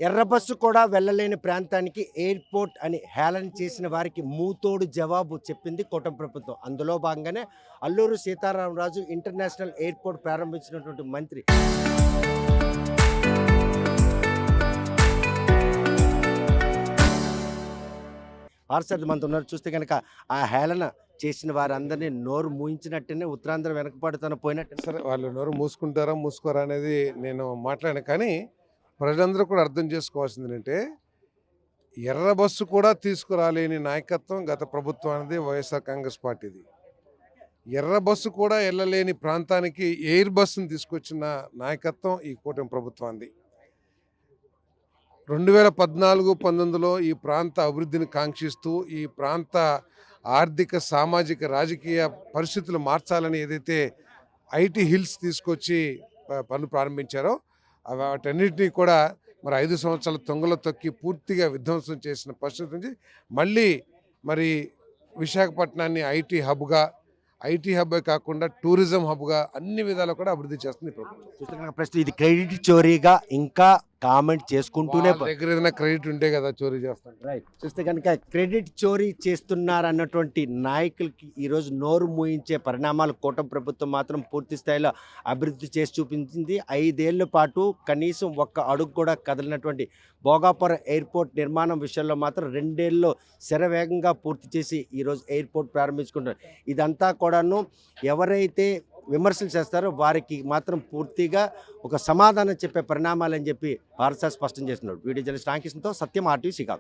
ఎర్ర బస్సు కూడా వెళ్ళలేని ప్రాంతానికి ఎయిర్‌పోర్ట్ అని హేళన చేసిన వారికి మూతోడు జవాబు చెప్పింది కూటమి ప్రభుత్వం. అందులో భాగంగానే అల్లూరు సీతారామరాజు ఇంటర్నేషనల్ ఎయిర్‌పోర్ట్ ప్రారంభించినటువంటి మంత్రి పార్సారథి మనతో ఉన్నారు. చూస్తే గనక ఆ హేళన చేసిన వారందరినీ నోరు మూయించినట్టేనే ఉత్తరాంధ్ర వెనకపడుతూనే పోయినట్టే. సరే వాళ్ళు నోరు మూసుకుంటారా మూసుకోరా అనేది నేను మాట్లాడాను. కానీ ప్రజలందరూ కూడా అర్థం చేసుకోవాల్సింది ఏంటంటే ఎర్ర బస్సు కూడా తీసుకురాలేని నాయకత్వం గత ప్రభుత్వానిది, వైఎస్ఆర్ కాంగ్రెస్ పార్టీది. ఎర్ర బస్సు కూడా వెళ్ళలేని ప్రాంతానికి ఎయిర్ బస్సును తీసుకొచ్చిన నాయకత్వం ఈ కూటమి ప్రభుత్వానిది. 2014-19లో ఈ ప్రాంత అభివృద్ధిని కాంక్షిస్తూ ఈ ప్రాంత ఆర్థిక, సామాజిక, రాజకీయ పరిస్థితులు మార్చాలని ఏదైతే ఐటీ హిల్స్ తీసుకొచ్చి పనులు ప్రారంభించారో వాటన్నిటినీ కూడా మరి 5 సంవత్సరాల తొంగలో తొక్కి పూర్తిగా విధ్వంసం చేసిన పరిస్థితి నుంచి మళ్ళీ మరి విశాఖపట్నాన్ని ఐటీ హబ్బే కాకుండా టూరిజం హబ్గా అన్ని విధాలు కూడా అభివృద్ధి చేస్తుంది ప్రభుత్వం. చూస్తే గనక ప్రస్తుతం ఇది క్రెడిట్ చోరీగా ఇంకా కామెంట్ చేసుకుంటూనే వాళ్ళ దగ్గర ఏదైనా క్రెడిట్ ఉంటే కదా చోరీ చేస్తాం. రైట్. చూస్తే కనుక క్రెడిట్ చోరీ చేస్తున్నారన్నటువంటి నాయకులకి ఈరోజు నోరు మూయించే పరిణామాలు కూటమి ప్రభుత్వం మాత్రం పూర్తి స్థాయిలో అభివృద్ధి చేసి చూపించింది. 5 ఏళ్ల పాటు కనీసం ఒక్క అడుగు కూడా కదిలినటువంటి భోగాపురం ఎయిర్పోర్ట్ నిర్మాణం విషయంలో మాత్రం 2 ఏళ్ళలో శరవేగంగా పూర్తి చేసి ఈరోజు ఎయిర్పోర్ట్ ప్రారంభించుకుంటారు. ఇదంతా కూడాను ఎవరైతే విమర్శలు చేస్తారో వారికి మాత్రం పూర్తిగా ఒక సమాధానం చెప్పే పరిణామాలని చెప్పి భారత స్పష్టం చేస్తున్నాడు. వీడియో జర్నలిస్ట్ రామకృష్ణతో సత్యం, RTV శ్రీకాకుళం.